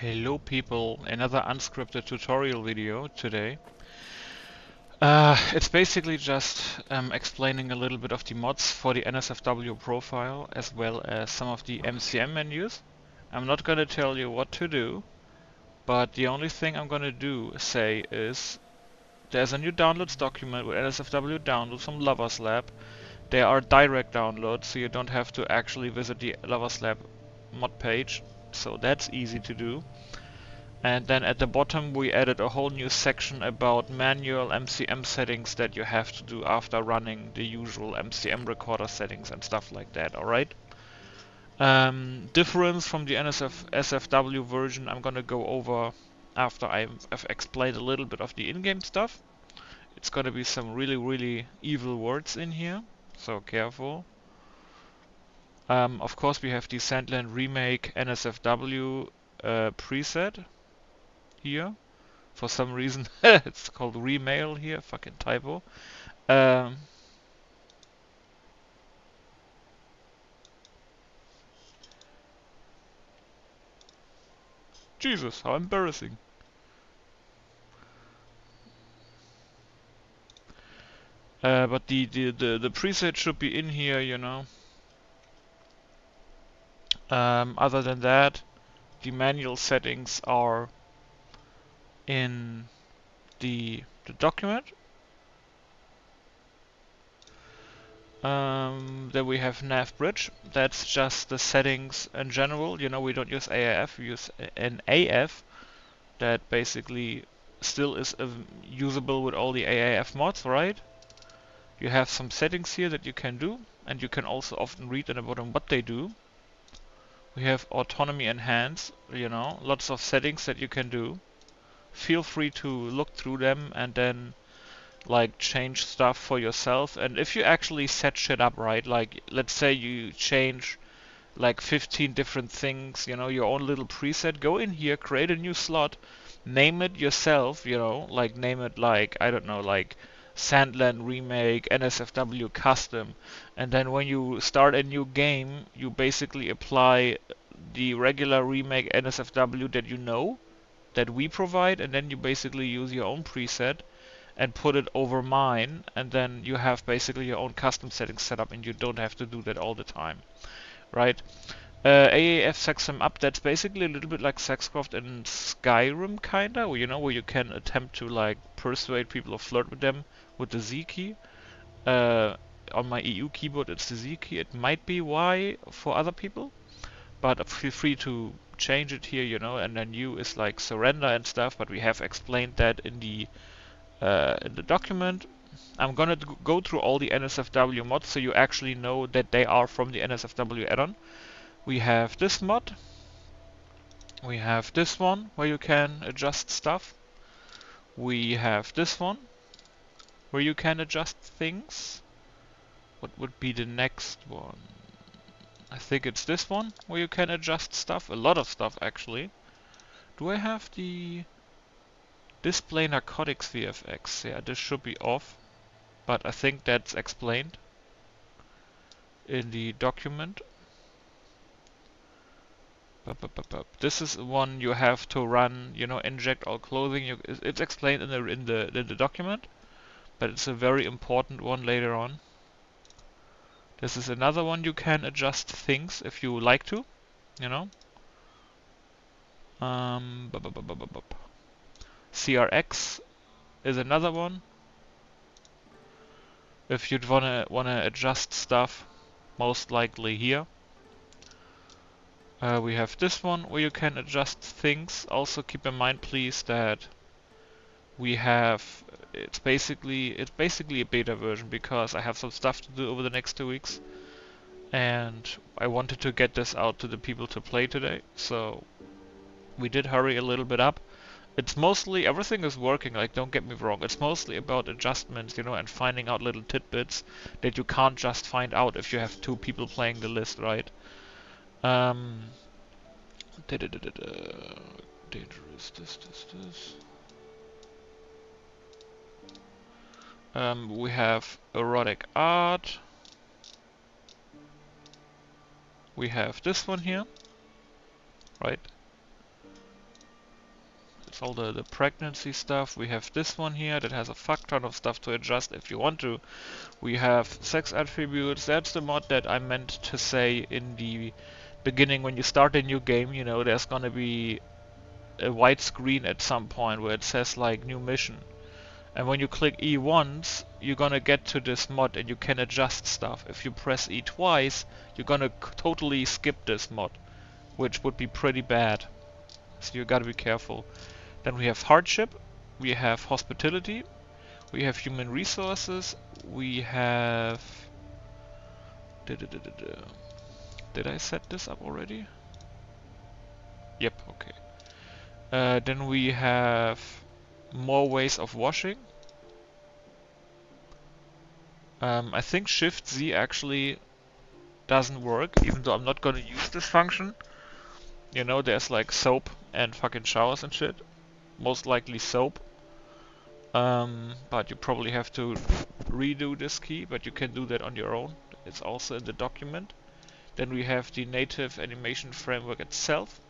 Hello people, another unscripted tutorial video today. It's basically just explaining a little bit of the mods for the NSFW profile as well as some of the MCM menus. I'm not gonna tell you what to do, but the only thing I'm gonna say is there's a new downloads document with NSFW downloads from Lovers Lab. They are direct downloads, so you don't have to actually visit the Lovers Lab mod page, so that's easy to do. And then at the bottom we added a whole new section about manual MCM settings that you have to do after running the usual MCM recorder settings and stuff like that, alright? Difference from the NSFW version I'm gonna go over after I've explained a little bit of the in-game stuff. It's gonna be some really evil words in here, so careful. Of course we have the Sandland Remake NSFW preset here. For some reason it's called Remail here, fucking typo. Jesus, how embarrassing. But the preset should be in here, you know. Other than that, the manual settings are in the document. Then we have nav bridge. That's just the settings in general. You know, we don't use AAF, we use an AF that basically still is usable with all the AAF mods, right? You have some settings here that you can do, and you can also often read in the bottom what they do. We have autonomy enhance, you know, lots of settings that you can do. Feel free to look through them and then like change stuff for yourself. And if you actually set shit up right, like let's say you change like 15 different things, you know, your own little preset, go in here, create a new slot, name it yourself, you know, like name it like, I don't know, like Sandland Remake, NSFW Custom, and then when you start a new game, you basically apply the regular Remake NSFW that you know, that we provide, and then you basically use your own preset and put it over mine, and then you have basically your own custom settings set up, and you don't have to do that all the time, right? AAF sex them up, that's basically a little bit like Sexcraft in Skyrim, kinda, where, you know, where you can attempt to like persuade people or flirt with them with the Z key. On my EU keyboard it's the Z key, it might be Y for other people, but feel free to change it here, you know, and then U is like surrender and stuff, but we have explained that in the document. I'm gonna go through all the NSFW mods so you actually know that they are from the NSFW add-on. We have this mod. We have this one where you can adjust stuff. We have this one where you can adjust things. What would be the next one? I think it's this one where you can adjust stuff. A lot of stuff actually. Do I have the display narcotics VFX? Yeah, this should be off. But I think that's explained in the document. This is one you have to run, you know, inject all clothing. It's explained in the document, but it's a very important one later on. This is another one you can adjust things if you like to, you know. CRX is another one. If you'd wanna adjust stuff, most likely here. We have this one where you can adjust things. Also keep in mind please that we have, it's basically a beta version because I have some stuff to do over the next 2 weeks and I wanted to get this out to the people to play today, so we did hurry a little bit up. It's mostly, everything is working, like don't get me wrong, it's mostly about adjustments, you know, and finding out little tidbits that you can't just find out if you have 2 people playing the list, right? Dangerous, this. We have erotic art. We have this one here, right? It's all the pregnancy stuff. We have this one here that has a fuck ton of stuff to adjust if you want to. We have sex attributes. That's the mod that I meant to say in the beginning when you start a new game. You know, there's gonna be a white screen at some point where it says like new mission. And when you click E once, you're gonna get to this mod and you can adjust stuff. If you press E twice, you're gonna totally skip this mod, which would be pretty bad. So you gotta be careful. Then we have hardship, we have hospitality, we have human resources, we have... Did I set this up already? Yep, okay. Then we have more ways of washing. I think Shift Z actually doesn't work, even though I'm not gonna use this function. You know, there's like soap and fucking showers and shit. Most likely soap. But you probably have to redo this key, but you can do that on your own. It's also in the document. Then we have the native animation framework itself.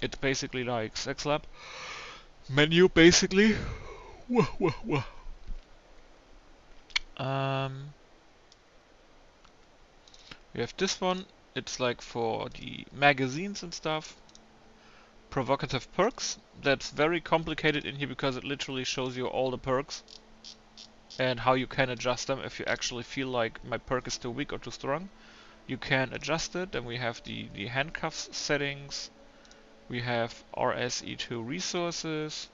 It's basically like SexLab menu, basically. We have this one. It's like for the magazines and stuff. Provocative perks. That's very complicated in here because it literally shows you all the perks and how you can adjust them if you actually feel like my perk is too weak or too strong. You can adjust it. Then we have the handcuffs settings. We have RSE2 resources.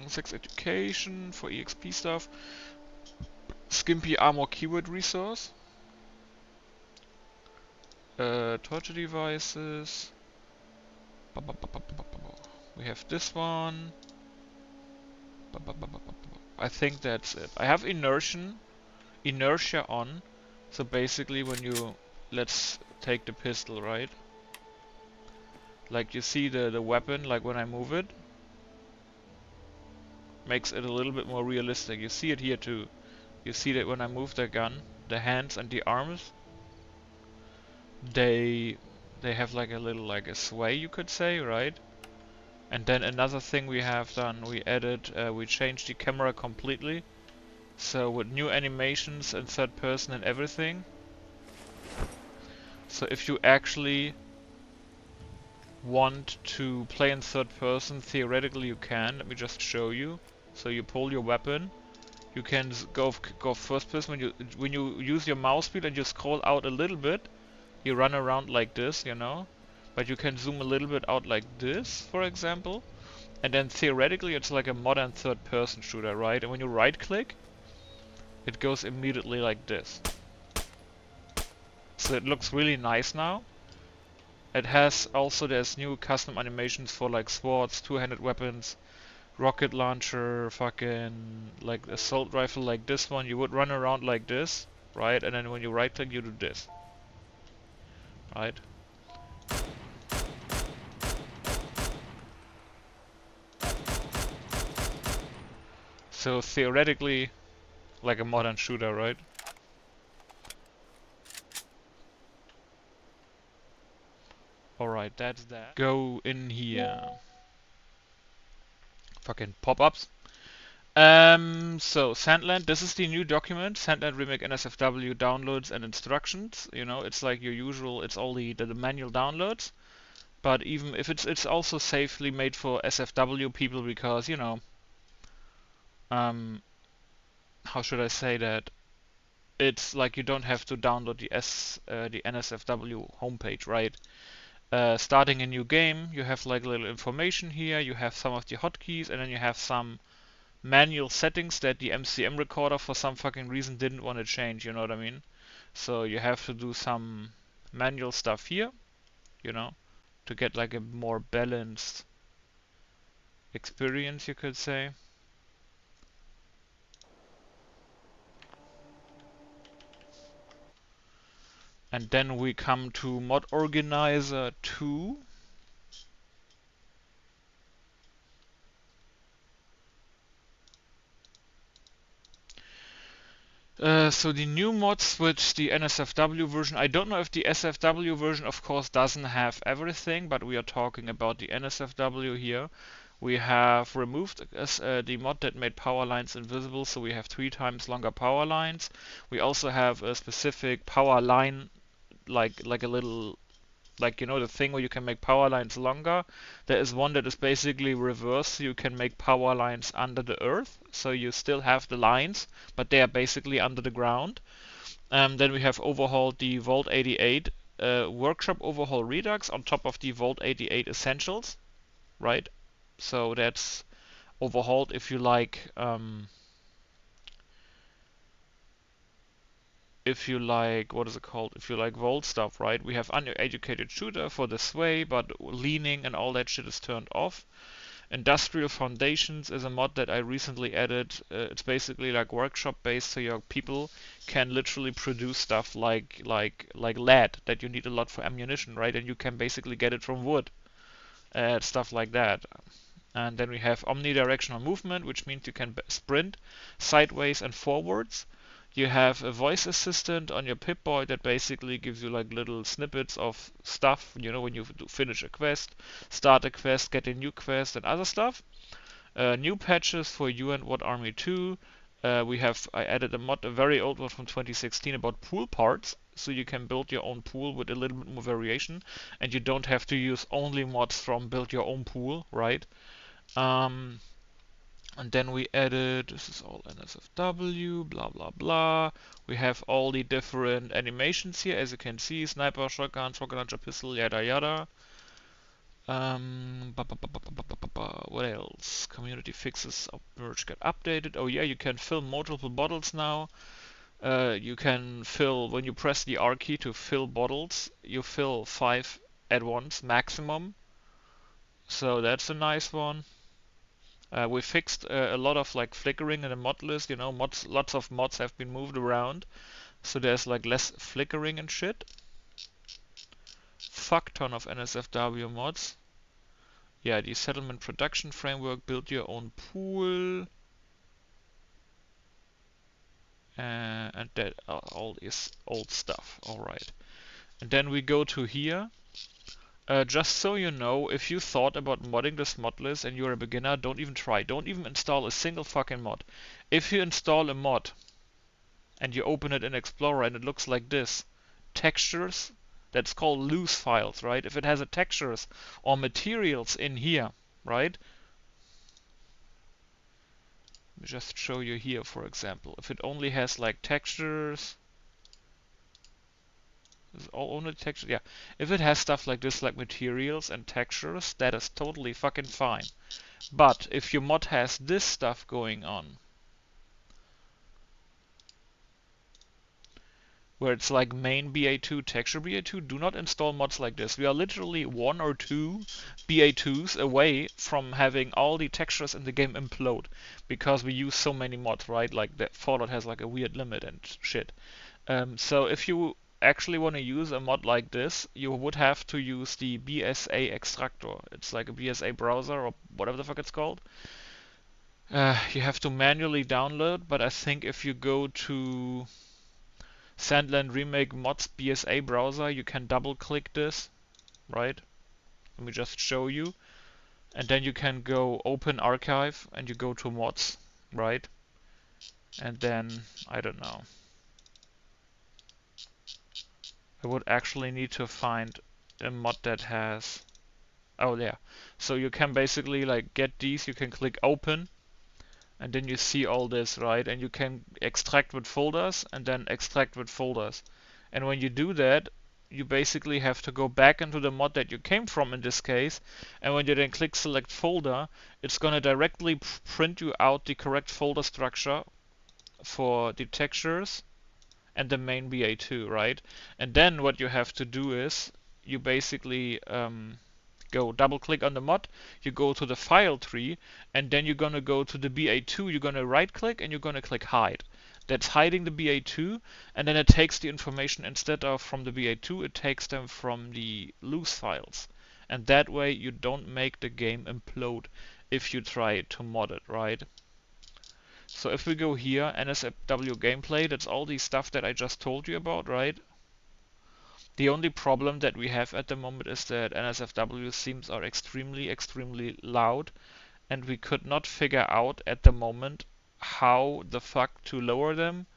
Sex education for EXP stuff. Skimpy armor keyword resource. Torture devices. We have this one. I think that's it. I have inertia on. So basically when you, let's take the pistol, right? Like you see the weapon, like when I move it, makes it a little bit more realistic. You see it here too. You see that when I move the gun, the hands and the arms, they have like a little, like a sway, you could say, right? And then another thing we have done, we changed the camera completely. So with new animations and third person and everything. So if you actually want to play in third person, theoretically you can. Let me just show you. So you pull your weapon. You can go first person when you use your mouse wheel and you scroll out a little bit. You run around like this, you know. But you can zoom a little bit out like this, for example. And then theoretically it's like a modern third person shooter, right? And when you right click, it goes immediately like this. So it looks really nice now. It has also, there's new custom animations for like swords, two-handed weapons, rocket launcher, fucking like assault rifle like this one. You would run around like this, right? And then when you right click you do this. Right? So theoretically, like a modern shooter, right? Alright, that's that. Go in here. Fucking pop-ups. So Sandland, this is the new document, Sandland Remake NSFW downloads and instructions. You know, it's like your usual, it's all the manual downloads. But even if it's also safely made for SFW people because, you know, how should I say that? It's like you don't have to download the NSFW homepage, right? Starting a new game, you have like little information here, you have some of the hotkeys, and then you have some manual settings that the MCM recorder for some fucking reason didn't want to change, you know what I mean? So you have to do some manual stuff here, you know, to get like a more balanced experience, you could say. And then we come to Mod Organizer 2. So the new mods with the NSFW version, I don't know if the SFW version of course doesn't have everything, but we are talking about the NSFW here. We have removed the mod that made power lines invisible, so we have 3 times longer power lines. We also have a specific power line, like a little, like, you know, the thing where you can make power lines longer. There is one that is basically reverse, so you can make power lines under the earth, so you still have the lines, but they are basically under the ground. Then we have overhauled the Vault 88 Workshop Overhaul Redux on top of the Vault 88 Essentials, right? So that's overhauled if you like, what is it called? If you like Vault stuff, right? We have Uneducated Shooter for the sway, but leaning and all that shit is turned off. Industrial Foundations is a mod that I recently added. It's basically like workshop based, so your people can literally produce stuff like lead that you need a lot for ammunition, right? And you can basically get it from wood, stuff like that. And then we have omnidirectional movement, which means you can sprint sideways and forwards. You have a voice assistant on your Pip-Boy that basically gives you like little snippets of stuff, you know, when you finish a quest, start a quest, get a new quest, and other stuff. New patches for you and What Army 2. I added a mod, a very old one from 2016 about pool parts, so you can build your own pool with a little bit more variation, and you don't have to use only mods from Build Your Own Pool, right? Um, and then we added, this is all NSFW, blah blah blah. We have all the different animations here, as you can see, sniper, shotgun, shotgun launcher, pistol, yada yada. What else? Community fixes merge got updated. Oh yeah, you can fill multiple bottles now. You can fill, when you press the R key to fill bottles, you fill 5 at once maximum. So that's a nice one. We fixed a lot of like flickering in the mod list. You know, lots of mods have been moved around, so there's like less flickering and shit. Fuck ton of NSFW mods. Yeah, the settlement production framework, build your own pool, and that all is old stuff. All right, and then we go to here. Just so you know, if you thought about modding this mod list and you're a beginner, don't even try. Don't even install a single fucking mod. If you install a mod and you open it in Explorer and it looks like this, textures, that's called loose files, right? If it has a textures or materials in here, right? Let me just show you here, for example. If it only has like textures, is all only texture, yeah. If it has stuff like this, like materials and textures, that is totally fucking fine. But if your mod has this stuff going on, where it's like main BA2, texture BA2, do not install mods like this. We are literally 1 or 2 BA2s away from having all the textures in the game implode, because we use so many mods, right? Like that Fallout has like a weird limit and shit. So if you actually want to use a mod like this, you would have to use the BSA extractor. It's like a BSA browser or whatever the fuck it's called. You have to manually download, but I think if you go to Sandland Remake Mods BSA browser, you can double click this, right? Let me just show you. And then you can go open archive and you go to mods, right? And then, I don't know. I would actually need to find a mod that has, oh yeah. So you can basically like get these, you can click open and then you see all this, right? And you can extract with folders and then extract with folders. And when you do that, you basically have to go back into the mod that you came from in this case, and when you then click select folder, it's gonna directly print you out the correct folder structure for the textures and the main BA2, right? And then what you have to do is you basically go double click on the mod, you go to the file tree, and then you're gonna go to the BA2, you're gonna right click and you're gonna click hide. That's hiding the BA2, and then it takes the information instead of from the BA2, it takes them from the loose files. And that way you don't make the game implode if you try to mod it, right? So if we go here, NSFW gameplay, that's all the stuff that I just told you about, right? The only problem that we have at the moment is that NSFW themes are extremely loud, and we could not figure out at the moment how the fuck to lower them.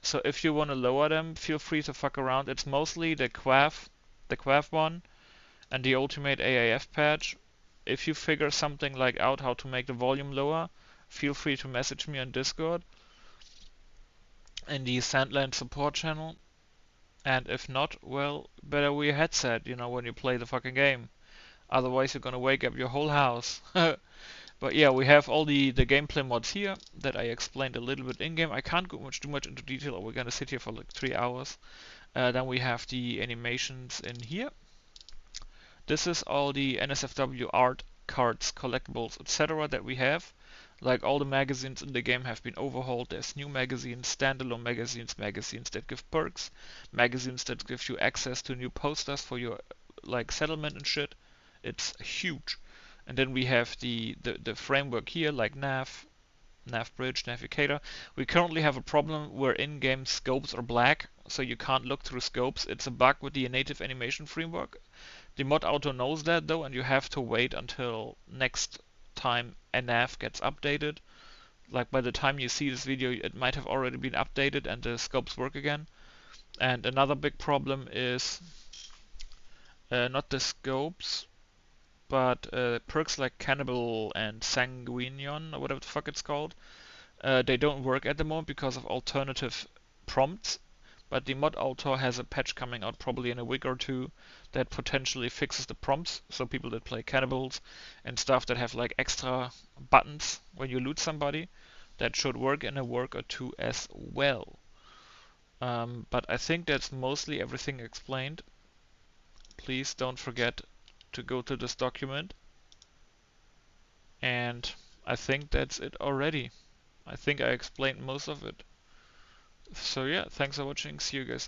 So if you want to lower them, feel free to fuck around. It's mostly the QAF one and the Ultimate AAF patch. If you figure something like out how to make the volume lower, feel free to message me on Discord in the Sandland support channel. And if not, well, better wear a headset, you know, when you play the fucking game. Otherwise you're gonna wake up your whole house. But yeah, we have all the gameplay mods here that I explained a little bit in-game. I can't go too much into detail or we're gonna sit here for like 3 hours. Then we have the animations in here. This is all the NSFW art, cards, collectibles, etc. that we have. Like all the magazines in the game have been overhauled. There's new magazines, standalone magazines, magazines that give perks, magazines that give you access to new posters for your like settlement and shit. It's huge. And then we have the framework here, like nav bridge, navigator. We currently have a problem where in-game scopes are black, so you can't look through scopes. It's a bug with the native animation framework. The mod auto knows that though, and you have to wait until next time a nav gets updated. Like by the time you see this video, it might have already been updated and the scopes work again. And another big problem is not the scopes, but perks like Cannibal and Sanguinion, or whatever the fuck it's called, they don't work at the moment because of alternative prompts. But the mod author has a patch coming out probably in a week or two that potentially fixes the prompts, so people that play Cannibals and stuff that have like extra buttons when you loot somebody, that should work in a work or two as well. But I think that's mostly everything explained. Please don't forget to go to this document. And I think that's it already. I think I explained most of it. So yeah, thanks for watching. See you guys later.